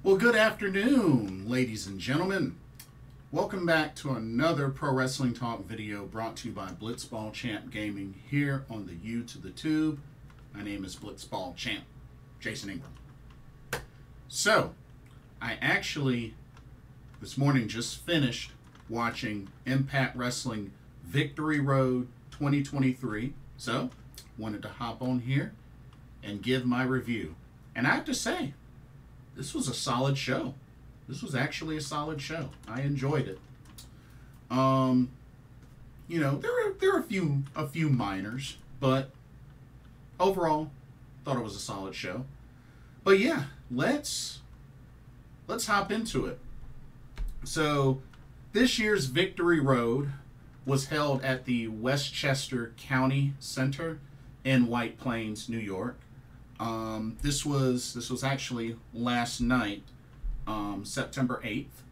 Well, good afternoon, ladies and gentlemen. Welcome back to another Pro Wrestling Talk video brought to you by Blitzball Champ Gaming here on the U to the Tube. My name is Blitzball Champ, Jason Ingram. So, I actually, this morning just finished watching Impact Wrestling Victory Road 2023. So, wanted to hop on here and give my review. And I have to say, this was a solid show. This was actually a solid show. I enjoyed it. You know, there were a few minors, but overall, thought it was a solid show. But yeah, let's hop into it. So, this year's Victory Road was held at the Westchester County Center in White Plains, New York. This was actually last night, September 8th,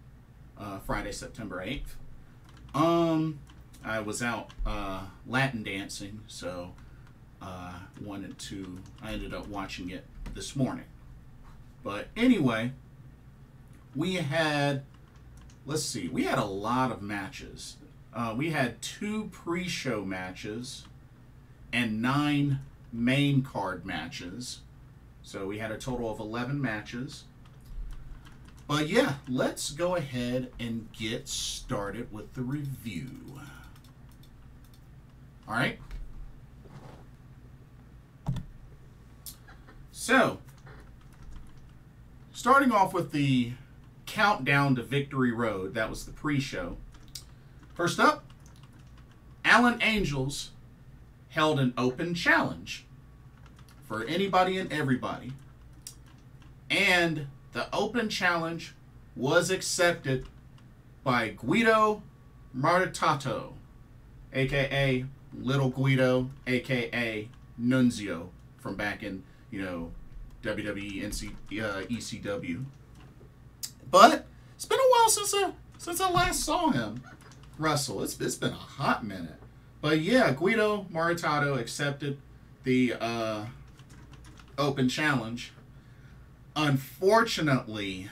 Friday, September 8th. I was out Latin dancing, so I ended up watching it this morning. But anyway, we had a lot of matches. We had 2 pre-show matches and 9 main card matches. So we had a total of 11 matches. But yeah, let's go ahead and get started with the review. Alright. So, starting off with the countdown to Victory Road, that was the pre-show. First up, Alan Angels held an open challenge for anybody and everybody. And the open challenge was accepted by Guido Maritato, aka Little Guido, aka Nunzio, from back in, WWE, ECW. But it's been a while since I last saw him wrestle. It's been a hot minute. But yeah, Guido Maritato accepted the open challenge. Unfortunately,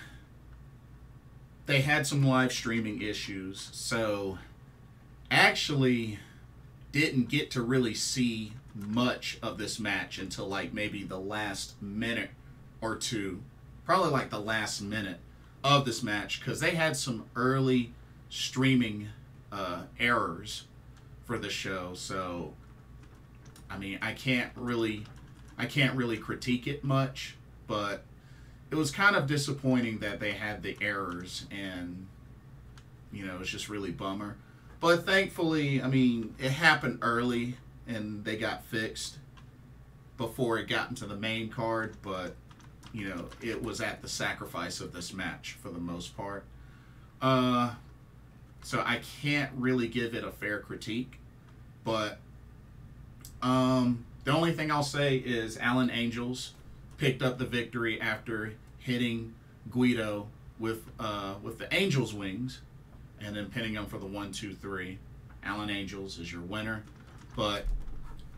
they had some live streaming issues, so actually didn't get to really see much of this match until like maybe the last minute or two, probably like the last minute of this match, because they had some early streaming errors for the show. So I mean, I can't really critique it much, but it was kind of disappointing that they had the errors, and it's just really bummer. But thankfully, I mean, it happened early and they got fixed before it got into the main card, but it was at the sacrifice of this match for the most part. So I can't really give it a fair critique, but the only thing I'll say is Alan Angels picked up the victory after hitting Guido with the Angel's wings and then pinning him for the 1-2-3. Alan Angels is your winner. But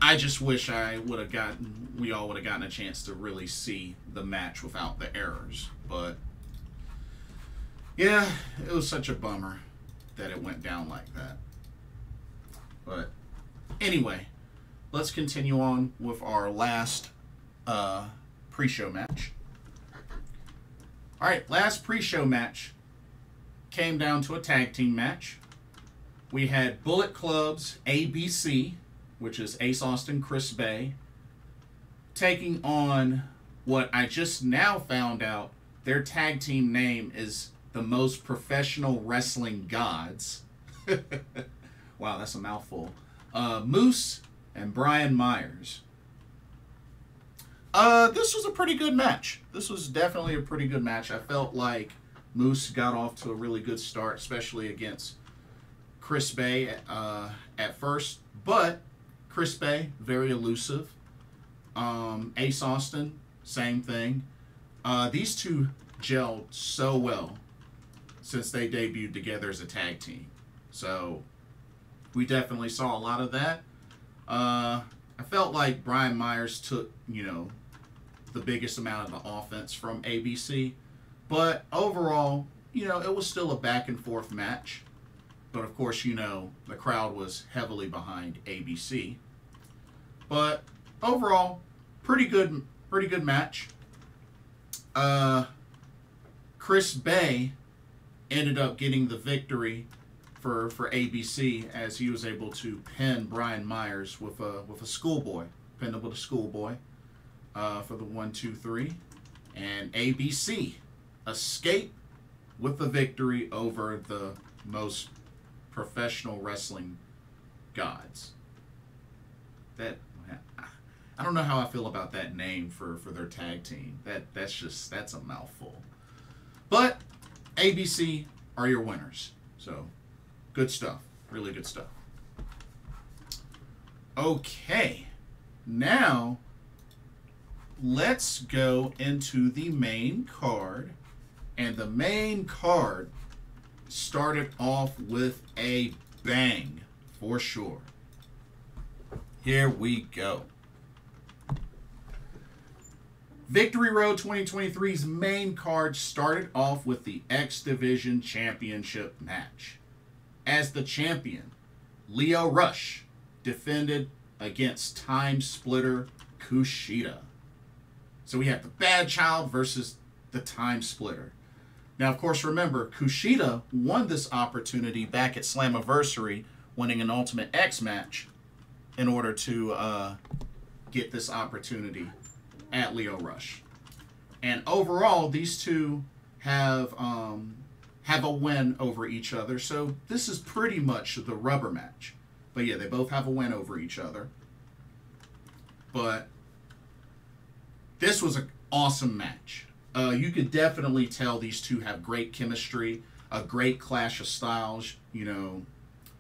I just wish we all would have gotten a chance to really see the match without the errors. But yeah, it was such a bummer that it went down like that. But anyway, let's continue on with our last pre-show match. Alright, last pre-show match came down to a tag team match. We had Bullet Club's ABC, which is Ace Austin, Chris Bay, taking on what I just now found out their tag team name is the Most Professional Wrestling Gods. Wow, that's a mouthful. Moose and Brian Myers. This was a pretty good match. This was definitely a pretty good match. I felt like Moose got off to a really good start, especially against Chris Bay at first. But Chris Bay, very elusive. Ace Austin, same thing. These two gelled so well since they debuted together as a tag team. So we definitely saw a lot of that. I felt like Brian Myers took, the biggest amount of the offense from ABC. But overall, you know, it was still a back and forth match. But of course, you know, the crowd was heavily behind ABC. But overall, pretty good match. Chris Bay ended up getting the victory for ABC as he was able to pin Brian Myers with a schoolboy, pinned him with a schoolboy for the 1, 2, 3, and ABC escaped with the victory over the most professional wrestling gods. That, I don't know how I feel about that name for their tag team. That's a mouthful. But ABC are your winners. So good stuff. Really good stuff. Okay. Now let's go into the main card. And the main card started off with a bang for sure. Here we go. Victory Road 2023's main card started off with the X Division Championship match. As the champion, Lio Rush defended against Time Splitter Kushida. So we have the Bad Child versus the Time Splitter. Now, of course, remember, Kushida won this opportunity back at Slammiversary, winning an Ultimate X match in order to get this opportunity at Lio Rush. And overall, these two have a win over each other. So this is pretty much the rubber match. But yeah, they both have a win over each other. But this was an awesome match. You could definitely tell these two have great chemistry, a great clash of styles. You know,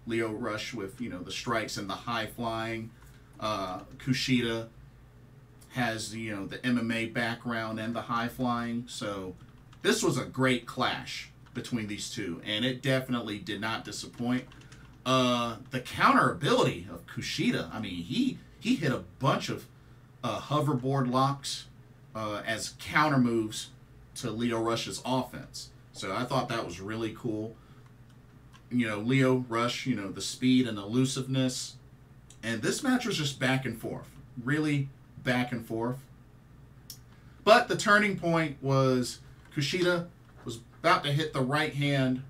Lio Rush with, you know, the strikes and the high flying. Kushida has, you know, the MMA background and the high flying. So this was a great clash between these two, and it definitely did not disappoint. The counter ability of Kushida, I mean, he hit a bunch of hoverboard locks as counter moves to Lio Rush's offense. So I thought that was really cool. You know, Lio Rush, you know, the speed and elusiveness. And this match was just back and forth. Really back and forth. But the turning point was Kushida was about to hit the right hand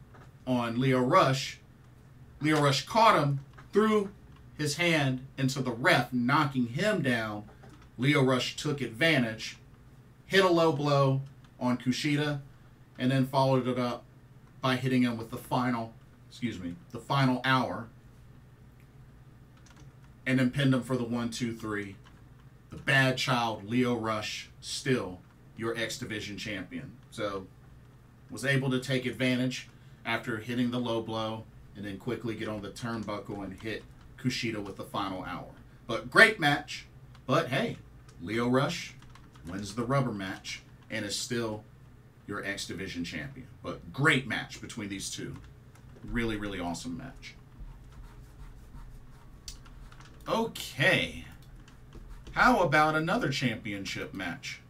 on Lio Rush. Lio Rush caught him, threw his hand into the ref, knocking him down. Lio Rush took advantage, hit a low blow on Kushida, and then followed it up by hitting him with the final hour, and then pinned him for the 1, 2, 3. The Bad Child, Lio Rush, still your X Division champion. So, was able to take advantage after hitting the low blow, and then quickly get on the turnbuckle and hit Kushida with the final hour. But great match. But hey, Lio Rush wins the rubber match and is still your X Division champion. But great match between these two. Really, really awesome match. Okay. How about another championship match?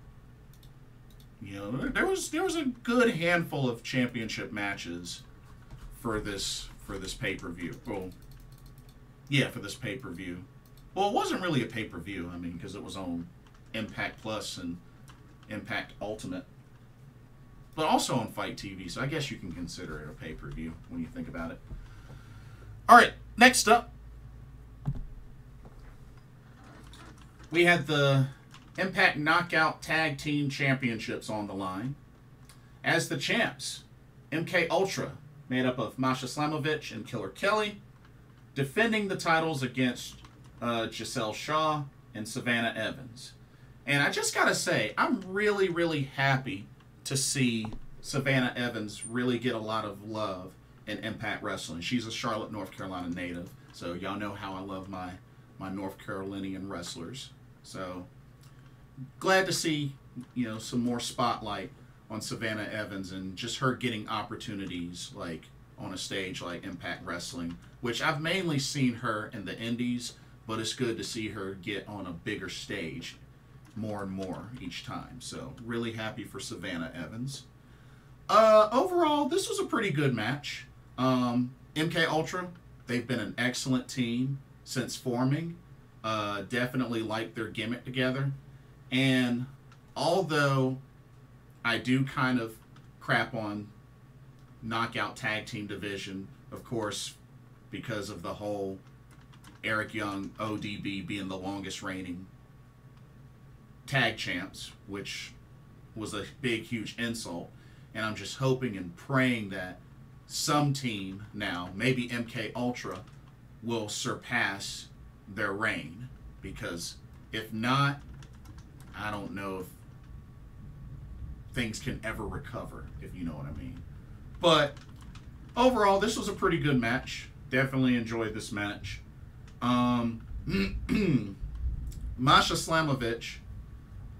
You know, there was a good handful of championship matches for this pay-per-view. Well, yeah, for this pay-per-view. Well, it wasn't really a pay-per-view, I mean, because it was on Impact Plus and Impact Ultimate. But also on Fight TV, so I guess you can consider it a pay-per-view when you think about it. Alright, next up, we had the Impact Knockout Tag Team Championships on the line. As the champs, MK Ultra, made up of Masha Slamovich and Killer Kelly, defending the titles against Gisele Shaw and Savannah Evans. And I just gotta say, I'm really, really happy to see Savannah Evans really get a lot of love in Impact Wrestling. She's a Charlotte, North Carolina native, so y'all know how I love my North Carolinian wrestlers. So glad to see, you know, some more spotlight on Savannah Evans and just her getting opportunities like on a stage like Impact Wrestling, which I've mainly seen her in the indies, but it's good to see her get on a bigger stage more and more each time. So really happy for Savannah Evans. Overall, this was a pretty good match. MK Ultra, they've been an excellent team since forming. Definitely like their gimmick together. And although I do kind of crap on knockout tag team division, of course, because of the whole Eric Young ODB being the longest reigning tag champs, which was a big, huge insult. And I'm just hoping and praying that some team now, maybe MK Ultra, will surpass their reign. Because if not, I don't know if things can ever recover, if you know what I mean. But overall, this was a pretty good match. Definitely enjoyed this match. Masha Slamovich,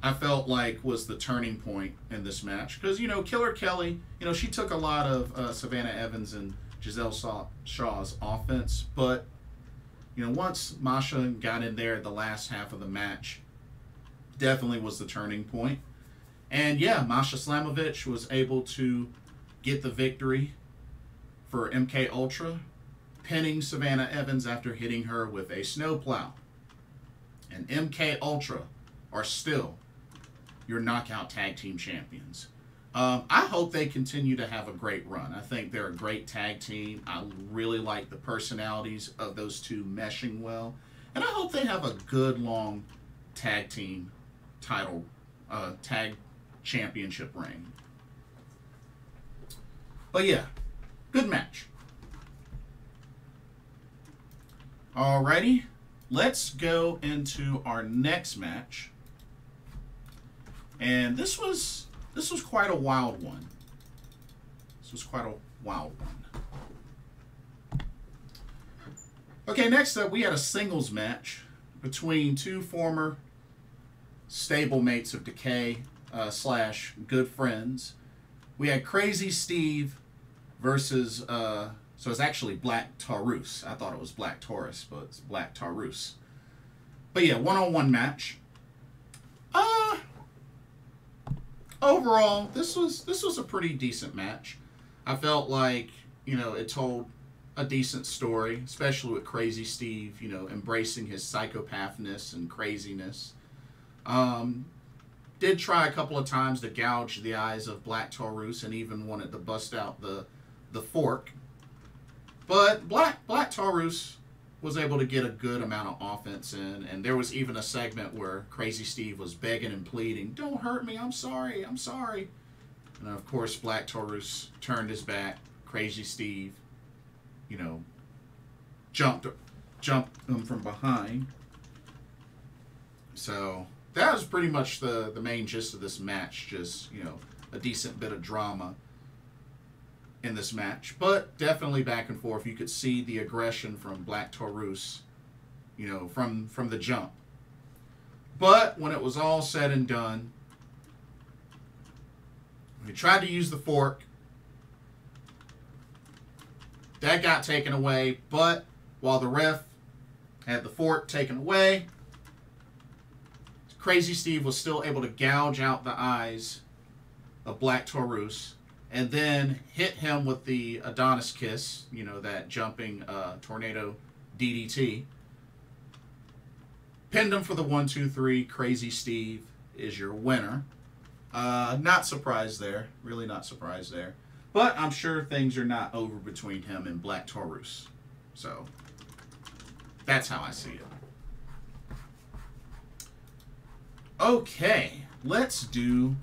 I felt like was the turning point in this match. Because, you know, Killer Kelly, you know, she took a lot of Savannah Evans and Gisele Shaw's offense. But, you know, once Masha got in there at the last half of the match, definitely was the turning point. And, yeah, Masha Slamovich was able to get the victory for MK Ultra, pinning Savannah Evans after hitting her with a snowplow. And MK Ultra are still your knockout tag team champions. I hope they continue to have a great run. I think they're a great tag team. I really like the personalities of those two meshing well. And I hope they have a good, long tag team title, tag championship reign. But yeah, good match. Alrighty, let's go into our next match. And this was quite a wild one. This was quite a wild one. Okay, next up we had a singles match between two former stablemates of Decay slash good friends. We had Crazy Steve versus so it's actually Black Taurus. I thought it was Black Taurus, but it's Black Taurus. But yeah, one-on-one match. Overall, this was a pretty decent match. I felt like, you know, it told a decent story, especially with Crazy Steve, you know, embracing his psychopathness and craziness. Did try a couple of times to gouge the eyes of Black Taurus and even wanted to bust out the fork. But Black Taurus was able to get a good amount of offense in, and there was even a segment where Crazy Steve was begging and pleading, "Don't hurt me, I'm sorry, I'm sorry." And of course, Black Taurus turned his back. Crazy Steve, you know, jumped him from behind. So that was pretty much the main gist of this match. Just, you know, a decent bit of drama in this match, but definitely back and forth. You could see the aggression from Black Taurus, you know, from the jump. But when it was all said and done, he tried to use the fork. That got taken away, but while the ref had the fork taken away, Crazy Steve was still able to gouge out the eyes of Black Taurus and then hit him with the Adonis Kiss, you know, that jumping tornado DDT. Pinned him for the 1, 2, 3. Crazy Steve is your winner. Not surprised there. Really not surprised there. But I'm sure things are not over between him and Black Taurus. So, that's how I see it. Okay, let's do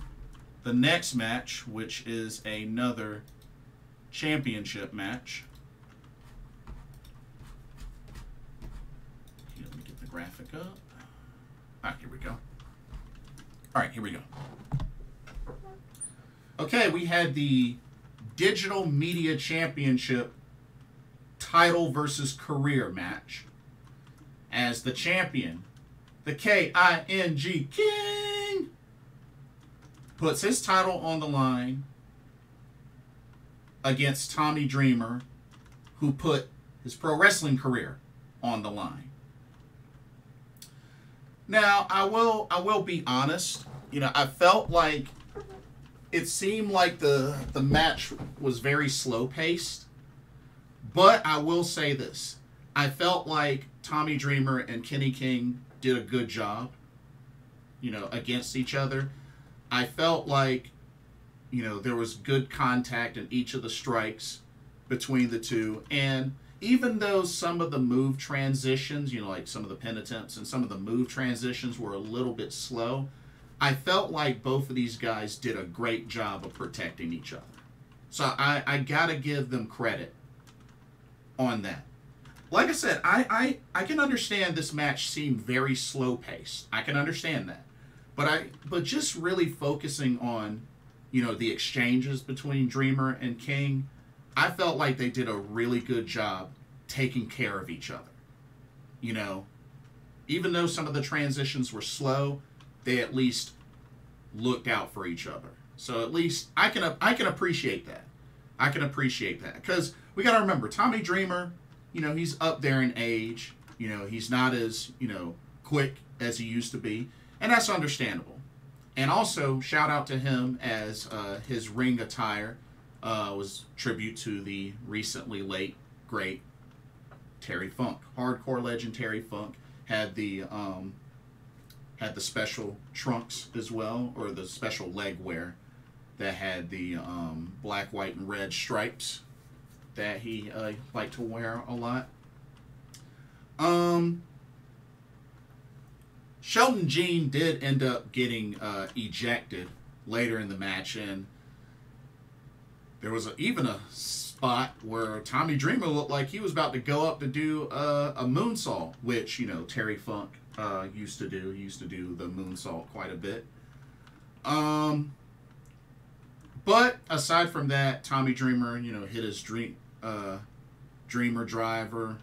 the next match, which is another championship match. Here, let me get the graphic up. Ah, here we go. All right, here we go. Okay, we had the Digital Media Championship title versus career match. As the champion, the K-I-N-G King, puts his title on the line against Tommy Dreamer, who put his pro wrestling career on the line. Now, I will be honest. You know, I felt like it seemed like the match was very slow paced. But I will say this. I felt like Tommy Dreamer and Kenny King did a good job, you know, against each other. I felt like, you know, there was good contact in each of the strikes between the two. And even though some of the move transitions, you know, like some of the pin attempts and some of the move transitions were a little bit slow, I felt like both of these guys did a great job of protecting each other. So I got to give them credit on that. Like I said, I can understand this match seemed very slow paced. I can understand that. But just really focusing on, you know, the exchanges between Dreamer and King, I felt like they did a really good job taking care of each other. You know, even though some of the transitions were slow, they at least looked out for each other. So at least I can appreciate that. I can appreciate that, because we got to remember, Tommy Dreamer, you know, he's up there in age. You know, he's not as, you know, quick as he used to be, and that's understandable. And also, shout out to him as his ring attire was tribute to the recently late, great Terry Funk. Hardcore legend Terry Funk had the special trunks as well, or the special leg wear that had the black, white, and red stripes that he liked to wear a lot. Sheldon Jean did end up getting ejected later in the match, and there was even a spot where Tommy Dreamer looked like he was about to go up to do a moonsault, which, you know, Terry Funk used to do. He used to do the moonsault quite a bit. But aside from that, Tommy Dreamer, you know, hit his Dreamer driver.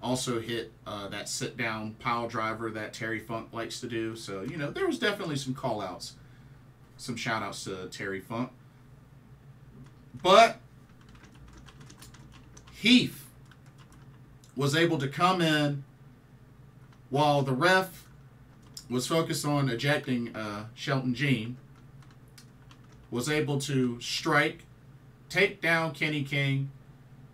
Also hit that sit-down pile driver that Terry Funk likes to do. So, you know, there was definitely some call-outs, some shout-outs to Terry Funk. But Heath was able to come in while the ref was focused on ejecting Sheldon Jean, was able to strike, take down Kenny King,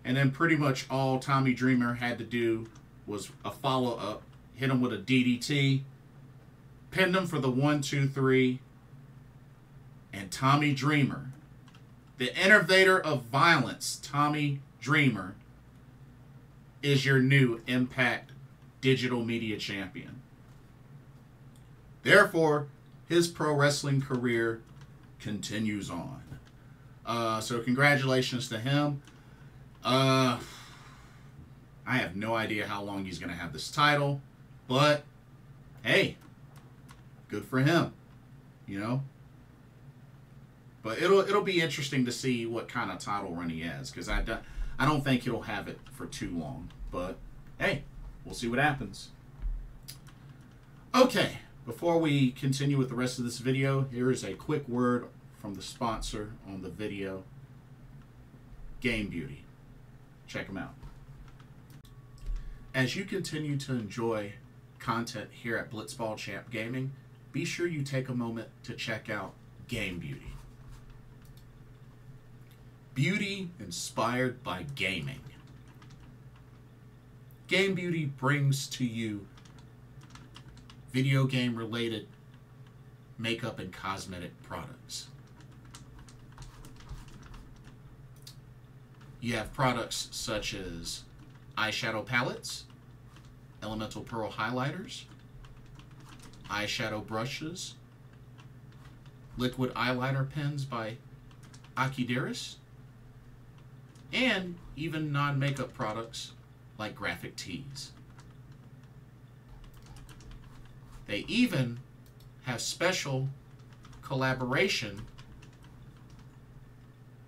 and then pretty much all Tommy Dreamer had to do was a follow-up, hit him with a DDT, pinned him for the 1-2-3, and Tommy Dreamer, the innovator of violence, Tommy Dreamer, is your new Impact Digital Media Champion. Therefore, his pro wrestling career continues on. So congratulations to him. I have no idea how long he's going to have this title, but hey, good for him, you know. But it'll be interesting to see what kind of title run he has, because I don't think he'll have it for too long. But hey, we'll see what happens. Okay, before we continue with the rest of this video, here is a quick word from the sponsor on the video, Game Beauty. Check them out. As you continue to enjoy content here at Blitzball Champ Gaming, be sure you take a moment to check out Game Beauty. Beauty inspired by gaming. Game Beauty brings to you video game related makeup and cosmetic products. You have products such as eyeshadow palettes, elemental pearl highlighters, eyeshadow brushes, liquid eyeliner pens by Akideris, and even non-makeup products like graphic tees. They even have special collaboration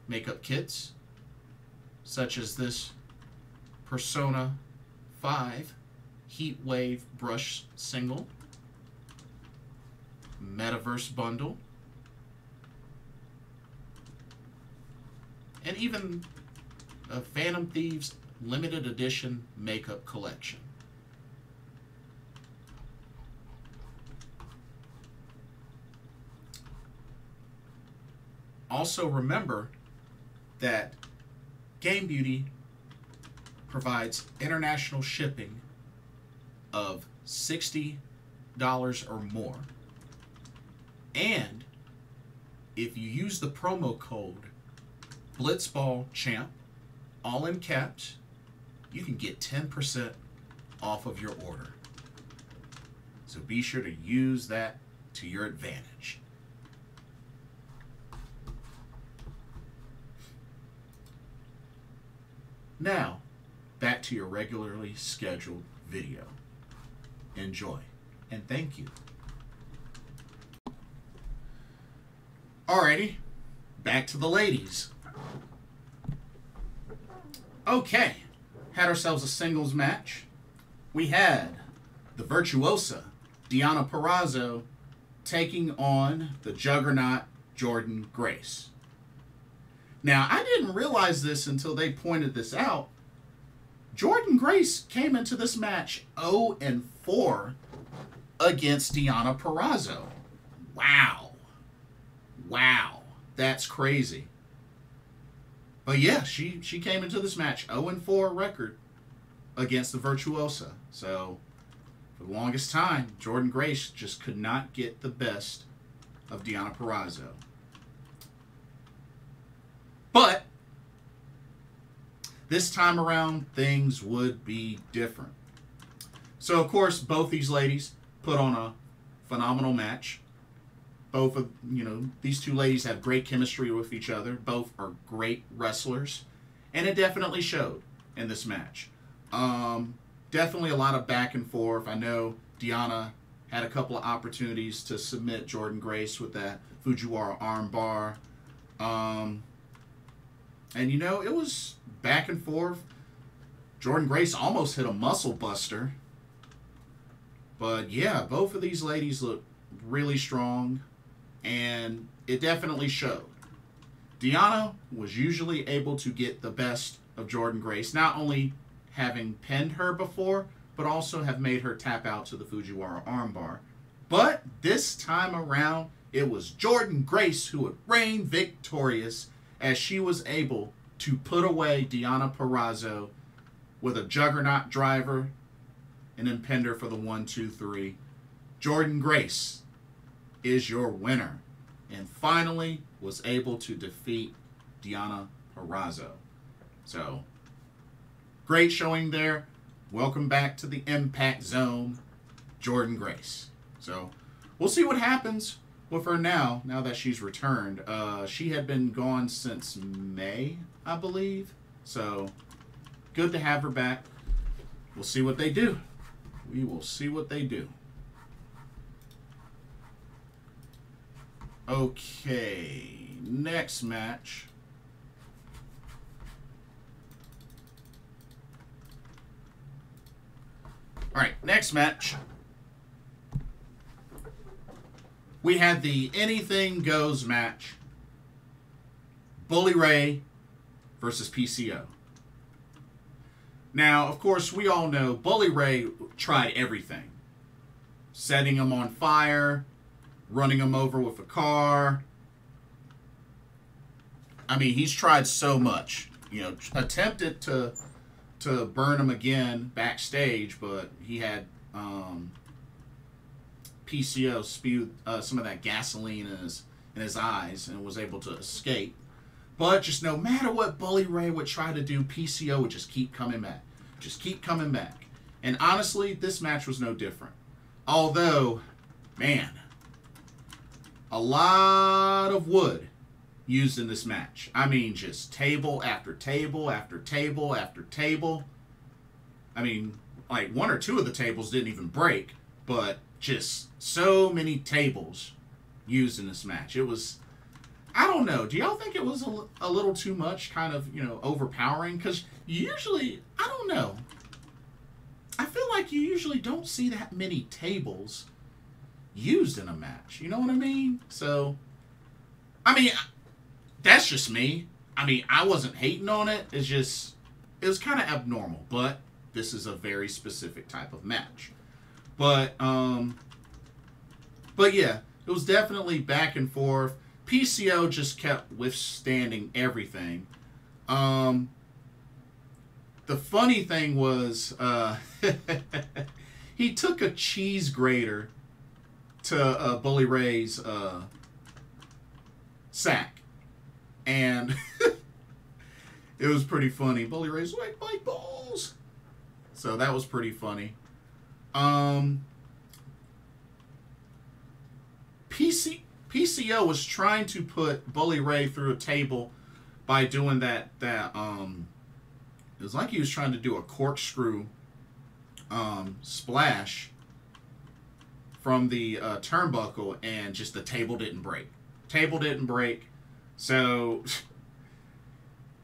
makeup kits, such as this Persona 5 Heat Wave Brush Single, Metaverse Bundle, and even a Phantom Thieves Limited Edition Makeup Collection. also remember that Game Beauty provides international shipping of $60 or more. And if you use the promo code BlitzballChamp, all in caps, you can get 10% off of your order. So be sure to use that to your advantage. Now, back to your regularly scheduled video. Enjoy, and thank you. Alrighty, back to the ladies. Okay, had ourselves a singles match. We had the Virtuosa, Deonna Purrazzo, taking on the Juggernaut, Jordynne Grace. Now, I didn't realize this until they pointed this out. Jordynne Grace came into this match 0-4 against Deonna Purrazzo. Wow. Wow. That's crazy. But yeah, she came into this match 0-4 record against the Virtuosa. So, for the longest time, Jordynne Grace just could not get the best of Deonna Purrazzo. But this time around, things would be different. So, of course, both these ladies put on a phenomenal match. Both of, these two ladies have great chemistry with each other. Both are great wrestlers. And it definitely showed in this match. Definitely a lot of back and forth. I know Deonna had a couple of opportunities to submit Jordynne Grace with that Fujiwara armbar. And, it was back and forth. Jordynne Grace almost hit a muscle buster. But, yeah, both of these ladies look really strong. And it definitely showed. Deonna was usually able to get the best of Jordynne Grace, not only having pinned her before, but also have made her tap out to the Fujiwara armbar. But this time around, it was Jordynne Grace who would reign victorious as she was able to put away Deonna Purrazzo with a Juggernaut driver and then pinned her for the 1-2-3. Jordynne Grace is your winner and finally was able to defeat Deonna Purrazzo. So, great showing there. Welcome back to the Impact Zone, Jordynne Grace. So, we'll see what happens with her now that she's returned. She had been gone since May, I believe. So, good to have her back. We'll see what they do. We will see what they do. Okay, next match. Alright, next match. We had the Anything Goes match. Bully Ray versus PCO. Now, of course, we all know Bully Ray tried everything. Setting him on fire, running him over with a car. I mean, he's tried so much. Attempted to burn him again backstage, but he had PCO spewed some of that gasoline in his eyes and was able to escape. But just no matter what Bully Ray would try to do, PCO would just keep coming back. Just keep coming back. And honestly, this match was no different. Although, man, a lot of wood used in this match. I mean, just table after table after table after table. I mean, like one or two of the tables didn't even break, but just so many tables used in this match. It was, I don't know. Do y'all think it was a little too much, kind of, overpowering? Because usually, I don't know. I feel like you usually don't see that many tables used in a match. You know what I mean? So, I mean, that's just me. I mean, I wasn't hating on it. It's just, it was kind of abnormal. But this is a very specific type of match. But yeah, it was definitely back and forth. PCO just kept withstanding everything. The funny thing was, he took a cheese grater to Bully Ray's sack. And it was pretty funny. Bully Ray's like, my balls. So that was pretty funny. PCO was trying to put Bully Ray through a table by doing that it was like he was trying to do a corkscrew splash from the turnbuckle, and just the table didn't break. Table didn't break. So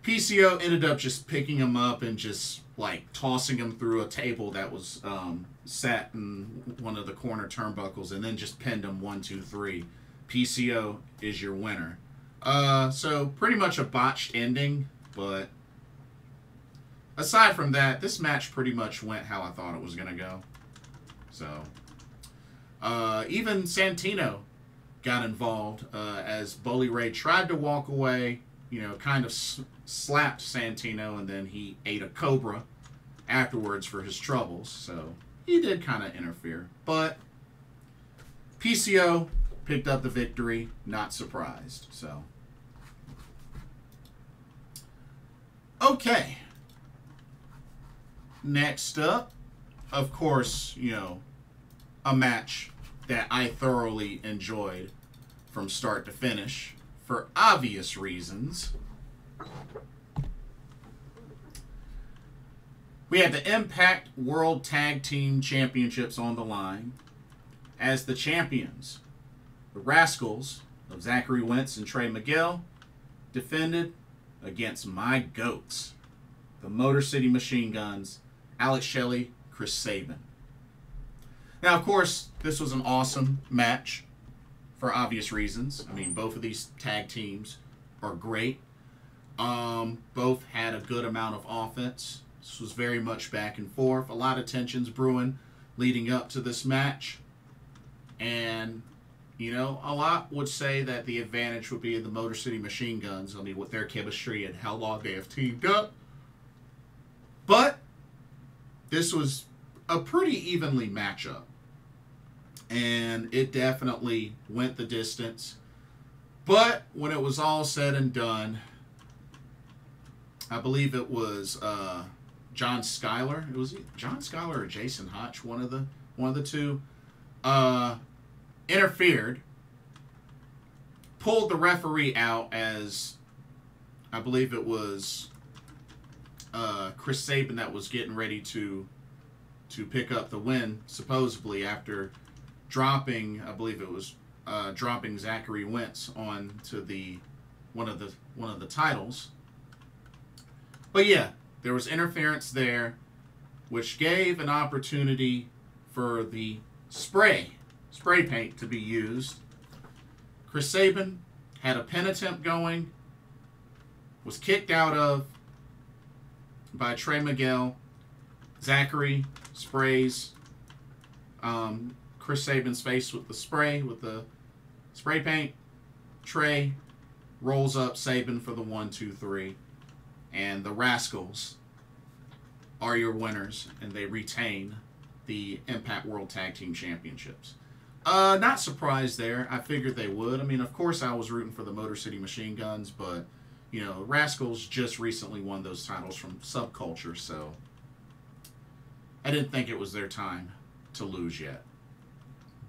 PCO ended up just picking him up and just like tossing him through a table that was sat in one of the corner turnbuckles, and then just pinned him 1, 2, 3. PCO is your winner. So pretty much a botched ending, but aside from that, this match pretty much went how I thought it was going to go. So even Santino got involved as Bully Ray tried to walk away, you know, kind of slapped Santino, and then he ate a cobra afterwards for his troubles. So he did kind of interfere. But PCO picked up the victory, not surprised. So, okay. Next up, of course, you know, a match that I thoroughly enjoyed from start to finish for obvious reasons. We had the Impact World Tag Team Championships on the line as the champions. The Rascalz of Zachary, Wentz, and Trey Miguel defended against my GOATs, the Motor City Machine Guns, Alex Shelley, Chris Sabin. Now, of course, this was an awesome match for obvious reasons. I mean, both of these tag teams are great. Both had a good amount of offense. This was very much back and forth. A lot of tensions brewing leading up to this match. And, you know, a lot would say that the advantage would be the Motor City Machine Guns. I mean, with their chemistry and how long they have teamed up. But this was a pretty evenly matchup. And it definitely went the distance. But when it was all said and done, I believe it was John Schuyler. It was John Schuyler or Jason Hotch, one of the two, interfered, pulled the referee out as I believe it was Chris Sabin that was getting ready to pick up the win, supposedly after dropping, I believe it was dropping Zachary Wentz on to one of the titles. But yeah, there was interference there, which gave an opportunity for the spray paint to be used. Chris Sabin had a pin attempt going, was kicked out of by Trey Miguel. Zachary sprays Chris Sabin's face with the spray paint. Trey rolls up Sabin for the 1, 2, 3. And the Rascalz are your winners, and they retain the Impact World Tag Team Championships. Not surprised there. I figured they would. I mean, of course I was rooting for the Motor City Machine Guns, but, you know, Rascalz just recently won those titles from Subculture, so I didn't think it was their time to lose yet.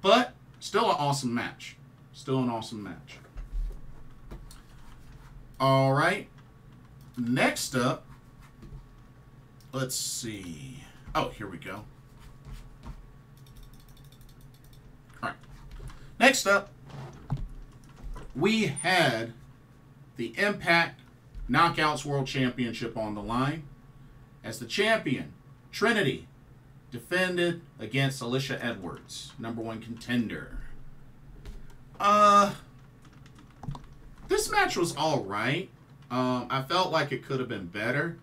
But still an awesome match. Still an awesome match. All right. Next up, let's see. Oh, here we go. All right. Next up, we had the Impact Knockouts World Championship on the line as the champion, Trinity, defended against Alisha Edwards, #1 contender. This match was all right. I felt like it could have been better.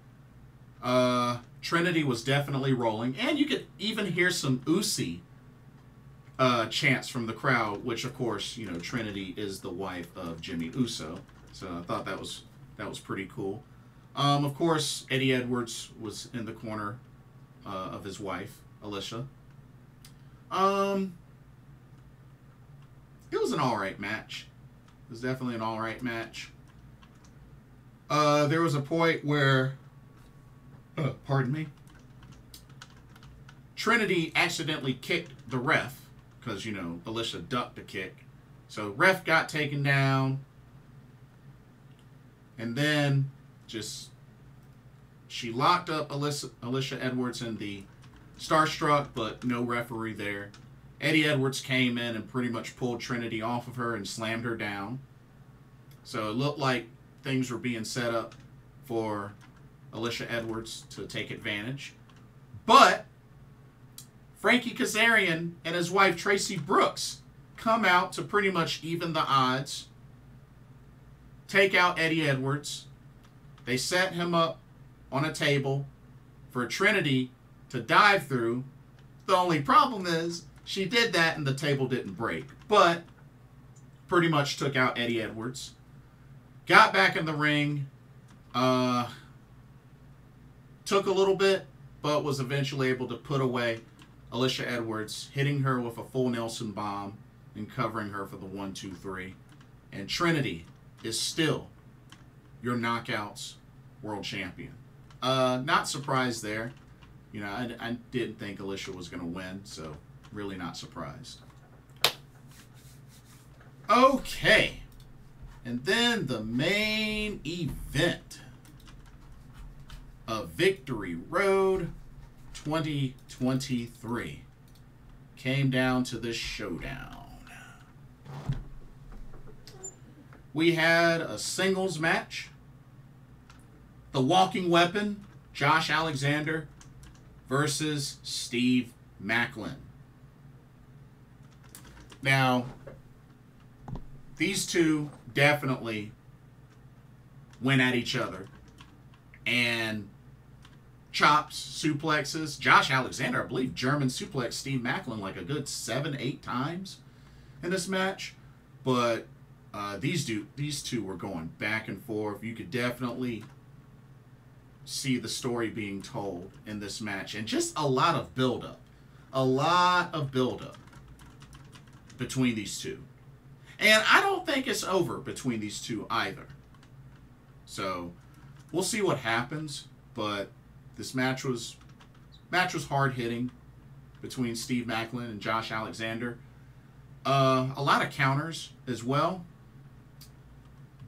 Trinity was definitely rolling, and you could even hear some Uzi chants from the crowd, which of course, you know, Trinity is the wife of Jimmy Uso. So I thought that was pretty cool. Of course, Eddie Edwards was in the corner of his wife, Alisha. It was an alright match. It was definitely an alright match. There was a point where, pardon me, Trinity accidentally kicked the ref because, you know, Alisha ducked the kick. So ref got taken down. And then she locked up Alisha Edwards in the Starstruck, but no referee there. Eddie Edwards came in and pretty much pulled Trinity off of her and slammed her down. So it looked like things were being set up for Alisha Edwards to take advantage. But Frankie Kazarian and his wife Tracy Brooks come out to pretty much even the odds. Take out Eddie Edwards. They set him up on a table for Trinity to dive through. The only problem is she did that and the table didn't break. But pretty much took out Eddie Edwards. Got back in the ring. Took a little bit, but was eventually able to put away Alisha Edwards, hitting her with a full Nelson bomb and covering her for the 1-2-3. And Trinity is still your Knockouts world champion. Not surprised there. You know, I didn't think Alisha was going to win, so really not surprised. Okay. And then the main event of Victory Road 2023 came down to this showdown. We had a singles match. The Walking Weapon, Josh Alexander versus Steve Maclin. Now, these two definitely went at each other. And chops, suplexes. Josh Alexander, I believe, German suplex Steve Maclin like a good 7-8 times in this match. But these two were going back and forth. You could definitely see the story being told in this match. And just a lot of build-up. A lot of build-up between these two. And I don't think it's over between these two either. So we'll see what happens. But this match was hard-hitting between Steve Maclin and Josh Alexander. A lot of counters as well.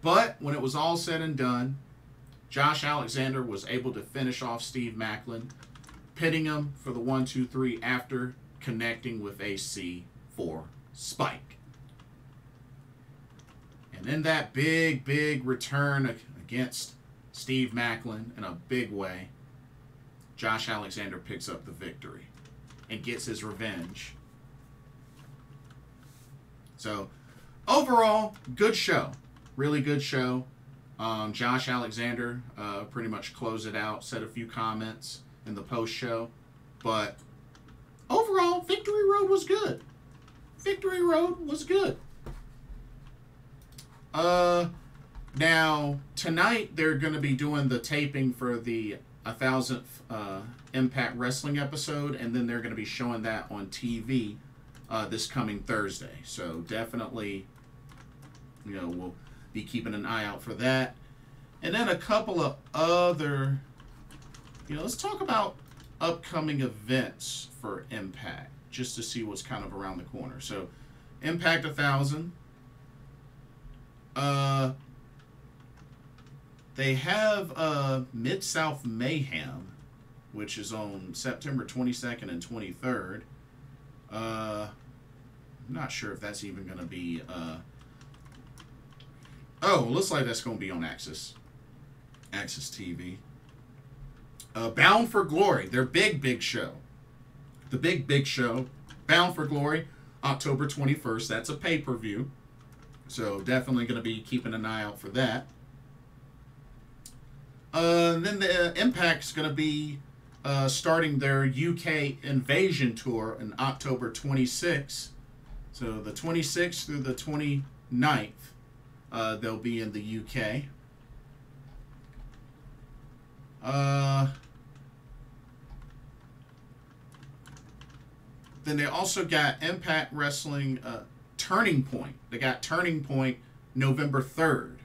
But when it was all said and done, Josh Alexander was able to finish off Steve Maclin, pitting him for the 1-2-3 after connecting with a C4 spike. And then that big return against Steve Maclin in a big way, Josh Alexander picks up the victory and gets his revenge. So, overall, good show. Really good show. Josh Alexander pretty much closed it out, said a few comments in the post-show. But, overall, Victory Road was good. Victory Road was good. Now, tonight they're going to be doing the taping for the 1000th Impact Wrestling episode, and then they're going to be showing that on TV this coming Thursday. So definitely, you know, we'll be keeping an eye out for that. And then a couple of other, you know, let's talk about upcoming events for Impact, just to see what's kind of around the corner. So, Impact 1000. They have Mid-South Mayhem, which is on September 22nd and 23rd. I'm not sure if that's even going to be... Oh, looks like that's going to be on Access TV. Bound for Glory, their big show. The big show, Bound for Glory, October 21st. That's a pay-per-view. So definitely going to be keeping an eye out for that. Then the Impact's going to be starting their UK Invasion Tour on October 26th So the 26th through the 29th, they'll be in the UK. Then they also got Impact Wrestling Turning Point. They got Turning Point November 3rd.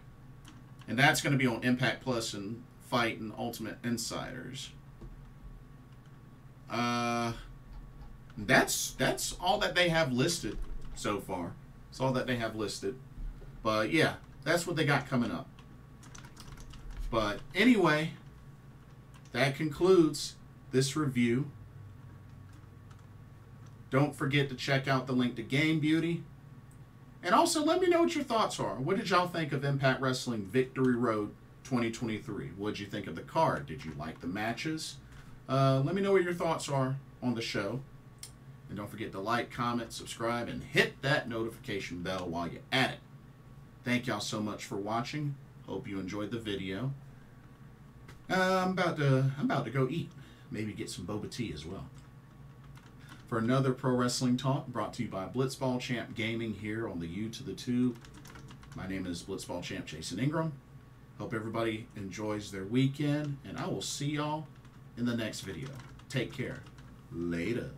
And that's going to be on Impact Plus and Fight and Ultimate Insiders. That's all that they have listed so far. That's all that they have listed. But yeah, that's what they got coming up. But anyway, that concludes this review. Don't forget to check out the link to Game Beauty. And also, let me know what your thoughts are. What did y'all think of Impact Wrestling Victory Road 2023? What did you think of the card? Did you like the matches? Let me know what your thoughts are on the show. And don't forget to like, comment, subscribe, and hit that notification bell while you're at it. Thank y'all so much for watching. Hope you enjoyed the video. I'm about to go eat. Maybe get some boba tea as well. For another Pro Wrestling Talk brought to you by Blitzball Champ Gaming here on the U to the Tube. My name is Blitzball Champ Jason Ingram. Hope everybody enjoys their weekend, and I will see y'all in the next video. Take care. Laters.